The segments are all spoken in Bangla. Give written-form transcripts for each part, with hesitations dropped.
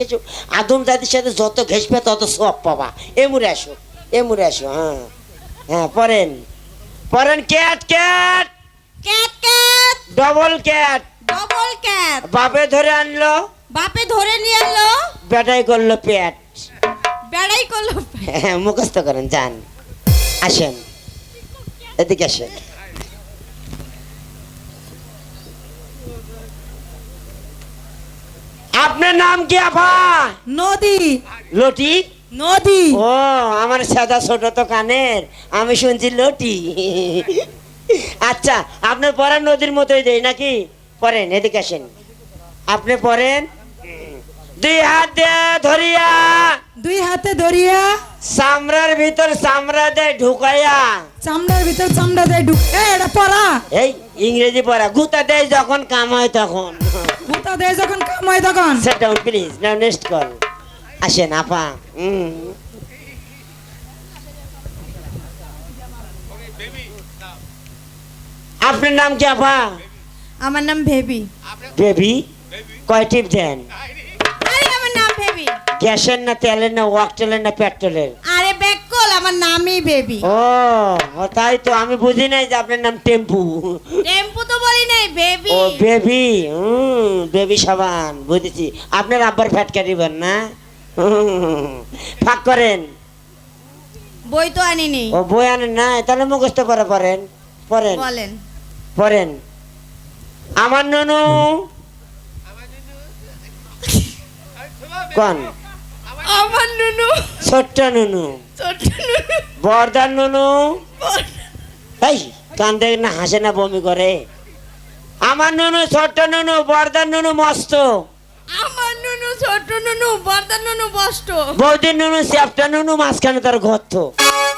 আদম জাতির সাথে যত ঘেসবে তত সব পাবা। এমুরে আসো, এমুরে আসো। হ্যাঁ হ্যাঁ, পড়েন পড়েন। Cat cat cat cat double cat. Double cat বাপে ধরে আনলো, বাপে ধরে নিয়ে এলো, বেটাই করলো পেট। বেড়াই করলো। হ্যাঁ, মুখস্থ করেন, যান আসেন, এদিকে আসেন। আপনার নাম কি আপা? নদী লটি। নদী ও, আমার সাদা ছোট তো কানের, আমি শুনছি লটি। আচ্ছা, আপনার পড়ার নদীর মতোই দেই নাকি? পড়েন, এদিকে আসেন। আপনি পড়েন। দুই হাত দিয়ে ধরিয়া, দুই হাতে ধরিয়া, চামড়ার ভিতর চামড়া দেয় ঢুকাইয়া। চামড়ার ভিতর চামড়া দেয় ঢুক। এটা পড়া। এই ইংরেজি পড়া। গুতা দেয় যখন কাম হয় তখন। গুতা দেয় যখন কাম হয় তখন। Set down please, now next call. আসেন আপা। আপনার নাম কি আপা? আমার নাম বেবি। বেবি। কয় টিপ দেন? আরে আমার নাম বেবি। গ্যাসের না তেলের না ওয়াকটেলের না পেট্রোলের? আরে বেকল, আমার নামই বেবি। ও তাই তো, আমি বুঝি নাই যে আপনার নাম টেম্পু। টেম্পু তো বলি নাই, বেবি। ও বেবি, বেবি সাবান, বুঝেছি। আপনার আব্বার ফ্যাট কাটিবেন না? ফাঁক করেন। বই তো আনিনি। ও বই আনেন না, তাহলে মুখস্থ করে পড়েন। পড়েন বলেন। পড়েন। আমার নুনু কোন? আমার নুনু, ছোট্ট নুনু। ছোট নুনু, বর্দার নুনু। এই কান্দে না, হাসে না, বমি করে? আমার নুনু ছোট্ট নুনু, বর্দার নুনু মস্ত। আমার নুনু ছোট নুনু, বর্দার নুনু বষ্ট। বৌদির নুনু চ্যাপ্টা নুনু, মাঝখানে তার গর্ত।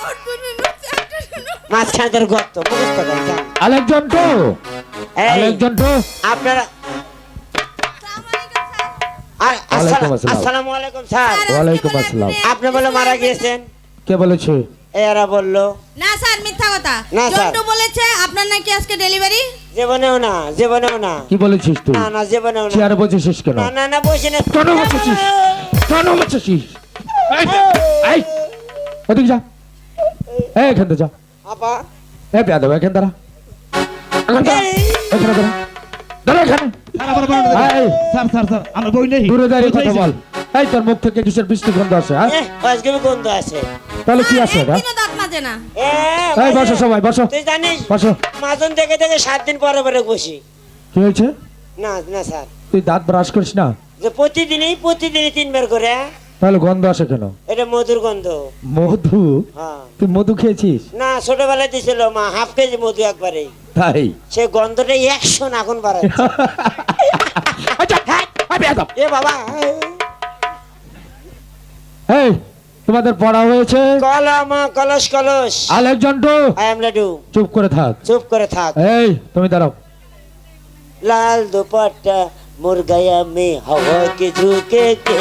ছোট নুনু, ছোট নুনু। মাঝখানে তার গর্ত। মুখস্থ করেন, যান। আলেকজান্ডো, এই আলেকজান্ডো। আপনারা ওয়ালাইকুম আসসালাম। আসসালামু আলাইকুম স্যার। ওয়ালাইকুম আসসালাম। আপনি বলে মারা গিয়েছেন? কে বলেছে? এরা বললো। না স্যার, মিথ্যা কথা। না, স্যার। জন্টু বলেছে আপনার নাকি আজকে ডেলিভারি। জীবনেও না, জীবনেও না। কি বলেছিস তুই? না না, জীবনেও না। চেয়ারে বসেছিস কেন? না না না, বসে না। কেন বসেছিস? কেন বসেছিস? এই, এই, ওদিকে যা। এই, এখান থেকে যা। আপা। এই বেয়াদব, এখান দাঁড়া। এখান দাঁড়া। এখানে দাঁড়া। দাঁড়া এখানে। এই, স্যার স্যার স্যার আমার বই নেই। দূরে দাঁড়িয়ে কথা বল। এই, তোর মুখ থেকে কিসের বৃষ্টি গন্ধ আসে? হ্যাঁ, আজকে গন্ধ আছে। তাহলে কি আছে এটা? একদিনও দাঁত মাজে না। এই বসো সবাই, বসো তুই জানিস বসো। মাজন থেকে থেকে 7 দিন পরে পরে বসি। কি হয়েছে? না না স্যার, তুই দাঁত ব্রাশ করিস না? যে প্রতিদিনই 3 বার করে। তাহলে গন্ধ আসে কেন? এটা মধুর গন্ধ। মধু? হ্যাঁ। তুই মধু খেয়েছিস? না, ছোটবেলায় দিছিল মা হাফ কেজি মধু একবারে। তাই? সে গন্ধটা 100 আগুন বাড়াচ্ছে। আচ্ছা, এই বেয়াদব। এ বাবা। এই, তোমাদের পড়া হয়েছে? কলম কলস কলস। আলেকজান্ডো, আই এম লাডু। চুপ করে থাক। চুপ করে থাক। এই, তুমি দাঁড়াও। लाल दुपट्टा मुर्गया में हवा के झोंके के।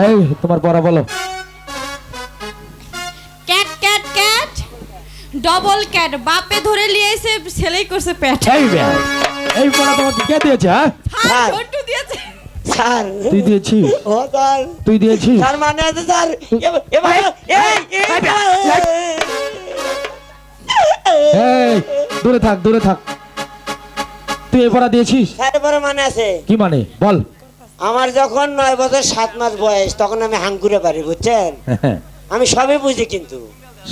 এই, তোমার পড়া বলো। Cat cat cat double cat, বাপে ধরে নিয়ে এসে ছেলেই করছে পেট। এই বেয়া, এই পড়া তোমাকে কে দিয়েছে? হ্যাঁ, হ্যাঁ, স্যার। জন্টু দিয়েছে। স্যার। তুই দিয়েছিস? ও স্যার। তুই দিয়েছিস? স্যার মানে আছে স্যার। এ ভাই, এই, দূরে থাক, দূরে থাক। তুই এই পড়া দিয়েছিস? স্যার বড় মানে আছে। কি মানে বল। আমার যখন 9 বছর 7 মাস বয়স, তখন আমি হাঙ্কুরে পারি, বুঝছেন? আমি সবই বুঝি, কিন্তু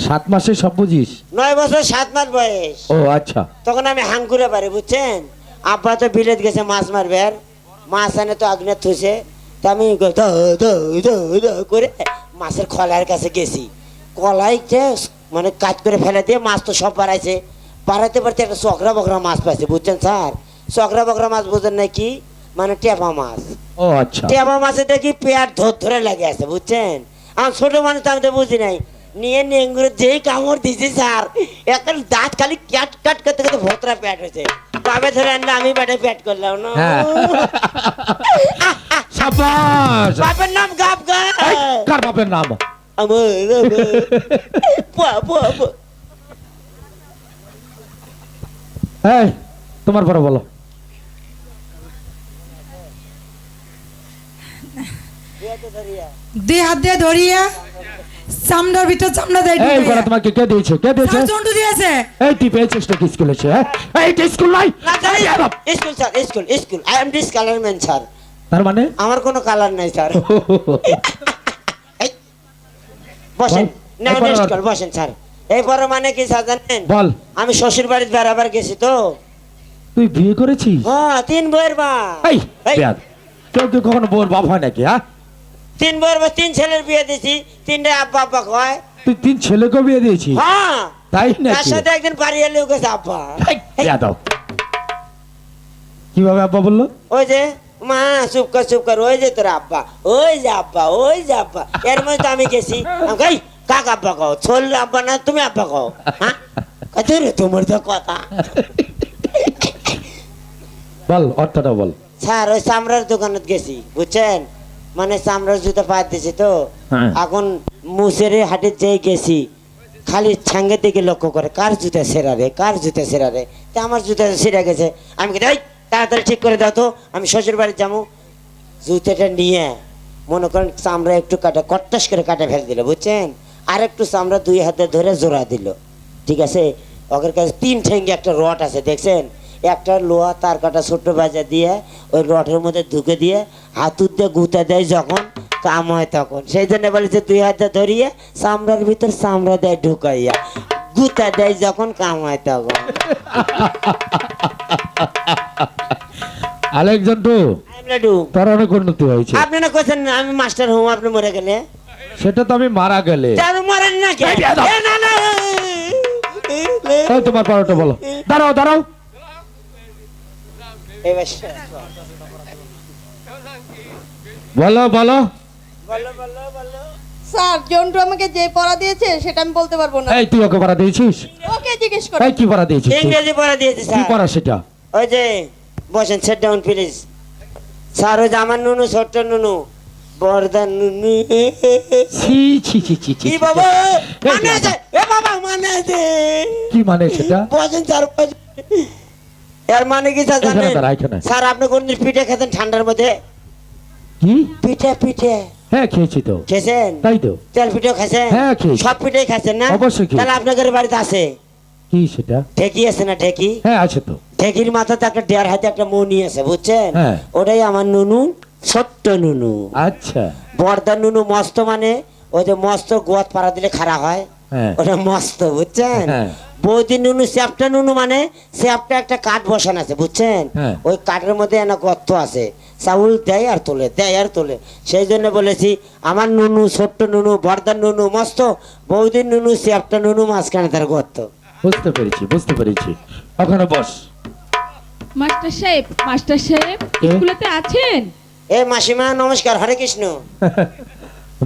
7 মাসে সব বুঝিস? 9 বছর 7 মাস বয়স, ও আচ্ছা। তখন আমি হাঙ্কুরে পারি, বুঝছেন? আব্বা তো বিলেত গেছে মাছ মারবে, আর মাছ আনে তো আগুনে থুসে। তা আমি করে মাছের খলার কাছে গেছি। কলাইতে মানে কাজ করে ফেলে দিয়ে মাছ তো সব বাড়াইছে। বাড়াইতে পারতে একটা চকরা বকরা মাছ পাইছে, বুঝছেন স্যার? চকরা বকরা মাছ বুঝেন নাকি? মানে টেপা মাছ। ও আচ্ছা। টেপা মাছে দেখি পেয়ার ধরে লাগে আছে, বুঝছেন? আমার ছোট মানুষ তো, আমি তো বুঝি নাই। নিয়ে নেঙ্গুরে যেই কামড় দিছি স্যার, একটা দাঁত খালি ক্যাট কাট করতে করতে ভোতরা পেট হয়েছে। বাপে ধরে আনলে আমি পেটে পেট করলাম না। হ্যাঁ। সাবাস। বাপের নাম গাব গাব। এই, কার বাপের নাম? আমার এই, তোমার পড়া বলো। দুই হাত দিয়ে ধরিয়া চামড়ার ভিতর চামড়া দেয় এই ঢুকাইয়া। বড় তোমাকে কে দিয়েছে কে দিয়েছে স্যার জন্টু দিয়েছে। এই তুই পেয়েছিস নাকি স্কুলে সে হ্যাঁ এই এটা স্কুল নাই না স্যার, এই আবার। School sir, school school, I am discolour man sir. তার মানে আমার কোনো কালার নাই স্যার। এই, বসেন, বল, না এরপর আর- স্কুল বসেন স্যার। এরপরে মানে কি স্যার জানেন, বল আমি শ্বশুর বাড়িতে বেড়াবার গেছি তো। তুই বিয়ে করেছিস হ্যাঁ, 3 বইয়ের মা। এই এই, বেয়াদ কেউ কি কখনো বোর বাপ হয় নাকি হ্যাঁ 3 বইয়ের মা, 3 ছেলের বিয়ে দিছি, 3টে আব্বা আব্বা কয়। তুই 3 ছেলেকে বিয়ে দিয়েছিস হ্যাঁ, তাই তার নাকি সাথে একদিন বাড়ি এলে গেছে আব্বা। এই, বেয়াদব। কিভাবে আব্বা বললো ওই যে মা চুপ কর, ওই যে তোর আব্বা, ওই যে আব্বা, ওই যে আব্বা। এর মধ্যে তো আমি গেছি, আমি কই, কাক আব্বা কও, ছোল আব্বা না তুমি আব্বা কও, হ্যাঁ কত রে তোমার তো কথা। বল অর্থটা বল স্যার ওই চামড়ার দোকানে গেছি বুঝছেন, মানে চামড়ার জুতা পাত দিছি তো। হ্যাঁ। এখন মুসের হাটের যেই গেছি, খালি ছাঙ্গের দিকে লক্ষ্য করে কার জুতা সেরা রে, কার জুতা সেরা রে। তা আমার জুতা সেরা গেছে, আমি কি এই তাড়াতাড়ি ঠিক করে দাও তো, আমি শ্বশুর বাড়ি যাবো। জুতাটা নিয়ে মনে করেন চামড়া একটু কাটা কট্টাস করে কাটা ফেলে দিল বুঝছেন, আর একটু চামড়া 2 হাতে ধরে জোড়া দিল। ঠিক আছে, ওদের কাছে 3 ঠেঙ্গে একটা রড আছে দেখছেন, একটা লোহা তার কাটা ছোট্ট বাজা দিয়ে ওই রডের মধ্যে ঢুকে দিয়ে হাতুর দিয়ে গুঁতা দেয় যখন কাম হয় তখন। সেই জন্য বলেছে 2 হাতে ধরিয়ে চামড়ার ভিতর চামড়া দেয় ঢুকাইয়া, গুঁতা দেয় যখন কাম হয় তখন। আলেকজান্ডার আমরা ডু, তোর অনেক উন্নতি হয়েছে আপনি না কোথায় আমি মাস্টার হম, আপনি মরে গেলে সেটা তো আমি মারা গেলে তার মরেন না কে? এই বেয়াদব। এ না না, এই তোমার পারোটা বলো দাঁড়াও দাঁড়াও এবার বলো বলো বলো বলো বলো। স্যার জন্টু আমাকে যে পড়া দিয়েছে সেটা আমি বলতে পারবো না। এই তুই ওকে পড়া দিয়েছিস ওকে জিজ্ঞেস করো। এই কি পড়া দিয়েছিস তুই? ইংরেজি পড়া দিয়েছে কি স্যার। পড়া সেটা ওই যে বসেন, সেট ডাউন প্লিজ। স্যার ওই যে আমার নুনু, ছোট্ট নুনু, বর্দার নুনু। ছি ছি ছি ছি ছি কি বাবা মানে আছে, এ বাবা মানে আছে। কি মানে সেটা বসেন স্যার, বসেন। এর মানে কি স্যার এখানে জানেন? দাঁড়া, এখানে। স্যার আপনি কোনদিন পিঠে খেতেন ঠান্ডার মধ্যে? কি পিঠে পিঠে হ্যাঁ খেয়েছি তো খেয়েছেন? তাই তো তেল পিঠেও খাইছেন? হ্যাঁ, খেয়েছি। সব পিঠেই খাইছেন না? অবশ্যই খেয়েছি। তাহলে আপনাদের বাড়িতে আছে কি সেটা ঢেকি আছে না? ঢেকি, হ্যাঁ আছে তো ঢেকির মাথাতে একটা 1.5 হাতে একটা মনি আছে বুঝছেন, হ্যাঁ। ওটাই আমার নুনু, ছোট্ট নুনু। আচ্ছা বর্দার নুনু মস্ত, মানে ওই যে মস্ত গোয়াত পাড়া দিলে খাড়া হয়, হ্যাঁ ওটা মস্ত বুঝছেন। হ্যাঁ। বৌদি নুনু চ্যাপটা নুনু, মানে চ্যাপটা একটা কাঠ বসানো আছে বুঝছেন, হ্যাঁ। ওই কাঠের মধ্যে একটা গর্ত আছে, চাউল দেয় আর তোলে, দেয় আর তোলে। সেই জন্য বলেছি আমার নুনু ছোট্ট নুনু, বর্দার নুনু মস্ত, বৌদির নুনু চ্যাপটা নুনু, মাঝখানে তার গর্ত। বুঝতে পেরেছি ওখানে বস মাস্টার সাহেব কে? স্কুলেতে আছেন? এ মাসিমা নমস্কার, হরে কৃষ্ণ।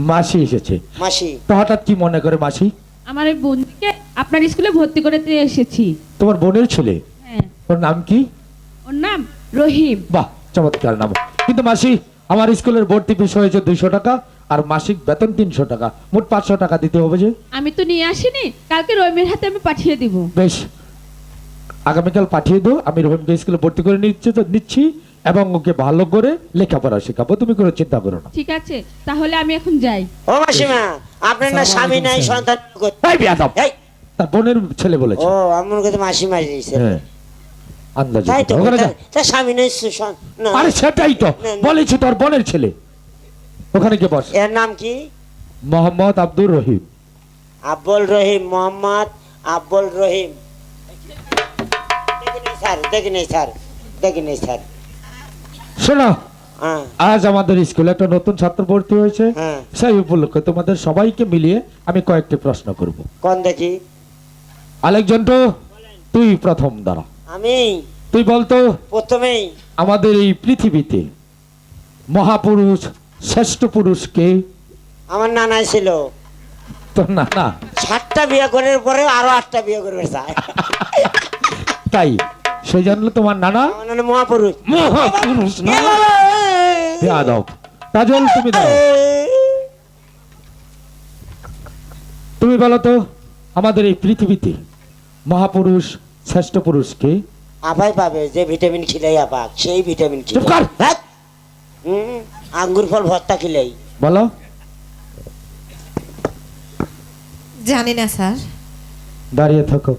মাসি এসেছে মাসি, তো হঠাৎ কি মনে করে মাসি আমার এই বন্ধুকে আপনার স্কুলে ভর্তি করতে এসেছি। তোমার বোনের ছেলে হ্যাঁ, ওর নাম কি ওর নাম রহিম। বাহ চমৎকার নাম কিন্তু মাসি আমার স্কুলের ভর্তি ফিস হয়েছে 200 টাকা আর মাসিক বেতন 300 টাকা মোট 500 টাকা দিতে হবে যে আমি তো নিয়ে আসিনি, কালকে রহিমের হাতে আমি পাঠিয়ে দিব। বেশ আগামীকাল পাঠিয়ে দাও আমি রহিমকে স্কুলে ভর্তি করে নিচ্ছি এবং ওকে ভালো করে লেখাপড়া শেখাবো তুমি কোনো চিন্তা করো না ঠিক আছে, তাহলে আমি এখন যাই। ও মাসিমা, আপনার না স্বামী নাই, সন্তান কই? এই বেয়াদব এই, তার বোনের ছেলে বলেছে ও আমার কাছে মাসিমা দিয়েছে। হ্যাঁ আন্দাজে তাই তো, ওখানে যা। তার স্বামী নেই, না। আরে সেটাই তো না, না। বলেছি তোর বোনের ছেলে ওখানে গিয়ে বস এর নাম কি? মোহাম্মদ আব্দুর রহিম আব্বুল রহিম, মোহাম্মদ আব্বুল রহিম। দেখি নেই স্যার। শোনো হ্যাঁ আজ আমাদের স্কুলে একটা নতুন ছাত্র ভর্তি হয়েছে হ্যাঁ। সেই উপলক্ষে তোমাদের সবাইকে মিলিয়ে আমি কয়েকটি প্রশ্ন করব কোন দেখি? আলেকজান্ডার তুই প্রথম দাঁড়া আমি তুই বলতো প্রথমেই আমাদের এই পৃথিবীতে মহাপুরুষ শ্রেষ্ঠ পুরুষ কে আমার নানাই ছিল, তোর না না 7টা বিয়ে করার পরে আরো 8টা বিয়ে করবে চায়। তাই সেই জন্য তোমার নানা আমার নানা মহাপুরুষ। মহাপুরুষ না বেয়াদব কাজল তুমি দাও তুমি বলো তো আমাদের এই পৃথিবীতে মহাপুরুষ শ্রেষ্ঠ পুরুষ কে আপাই পাবে যে ভিটামিন খিলাই আপাক, সেই ভিটামিন চুপ কর। খিলাই। আঙ্গুর ফল ভর্তা খিলাই। বলো। জানি না স্যার। দাঁড়িয়ে থাকো।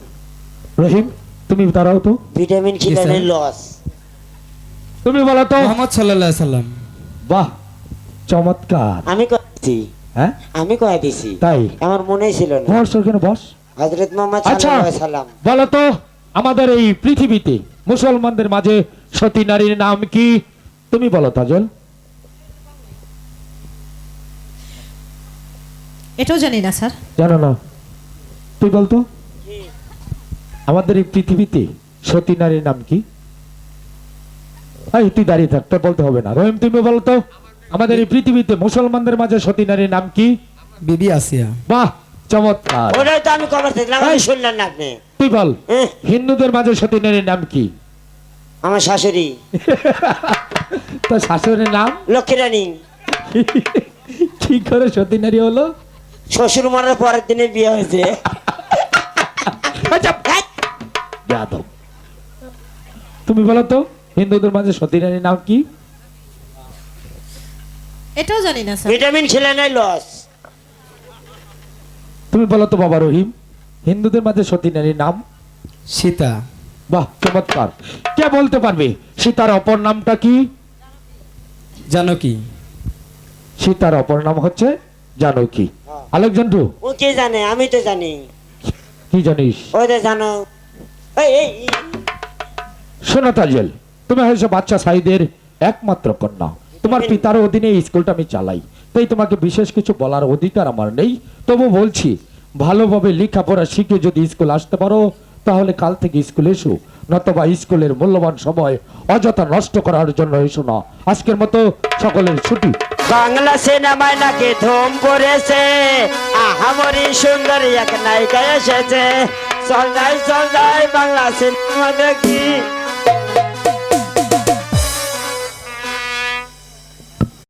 রহিম তুমি দাঁড়াও তো। ভিটামিন খিলানের লস। তুমি বলো তো। মোহাম্মদ সাল্লাল্লাহু আলাইহি সাল্লাম। বাহ, চমৎকার। আমি কয়েছি, হ্যাঁ আমি কয়ে দিছি, তাই? আমার মনেই ছিল না। বস ওখানে বস। হযরত মুহাম্মদ আচ্ছা সাল্লাল্লাহু আলাইহি সাল্লাম। বলো তো, আমাদের এই পৃথিবীতে মুসলমানদের মাঝে সতী নারীর নাম কি? তুমি বলো তাজল। এটাও জানি না স্যার। জানো না? তুই বলতো আমাদের এই পৃথিবীতে সতী নারীর নাম কি? তুই দাঁড়িয়ে থাক, তোর বলতে হবে না। রহিম তুমি বলতো আমাদের এই পৃথিবীতে মুসলমানদের মাঝে সতী নারীর নাম কি? বিবি আসিয়া। বাহ, চমৎকার। ওটাই তো আমি কভার দিলাম, আপনি শুনলেন না আপনি। তুই বল হ্যাঁ। হিন্দুদের মাঝে সতী নারীর নাম কি? আমার শাশুড়ি তোর শাশুড়ির নাম লক্ষ্মী রানী। কি করে সতী নারী হলো? শ্বশুর মরার পরের দিনে বিয়ে হয়েছে। আচ্ছা, যাদব। তুমি বলো তো হিন্দুদের মাঝে সতী নারীর নাম কি? এটাও জানি না স্যার। ভিটামিন খিলানের লস। তুমি বলো তো বাবা রহিম, হিন্দুদের মাঝে সতী নারীর নাম? সীতা। বাহ, চমৎকার। কে বলতে পারবে সীতার অপর নামটা কি? জানকী। সীতার অপর নাম হচ্ছে জানকী। আলেকজান্ড্রু ও কে জানে? আমি তো জানি। কি জানিস? ওই তো জানো। এই এই এই। শোনো তাজেল, তুমি হয়েছে বাচ্চা সাইদের একমাত্র কন্যা। তোমার পিতার অধীনে এই স্কুলটা আমি চালাই, তাই তোমাকে বিশেষ কিছু বলার অধিকার আমার নেই। তবু বলছি, ভালোভাবে লেখাপড়া শিখে যদি স্কুল আসতে পারো তাহলে কাল থেকে স্কুলে এসো, নতবা স্কুলের মূল্যবান সময় অযথা নষ্ট করার জন্য এসো না। আজকের মতো সকলের ছুটি। বাংলা সিনেমায় নাকি ধুম পড়েছে, আহামরি সুন্দর এক নায়িকা এসেছে। চল যাই বাংলা সিনেমা দেখি।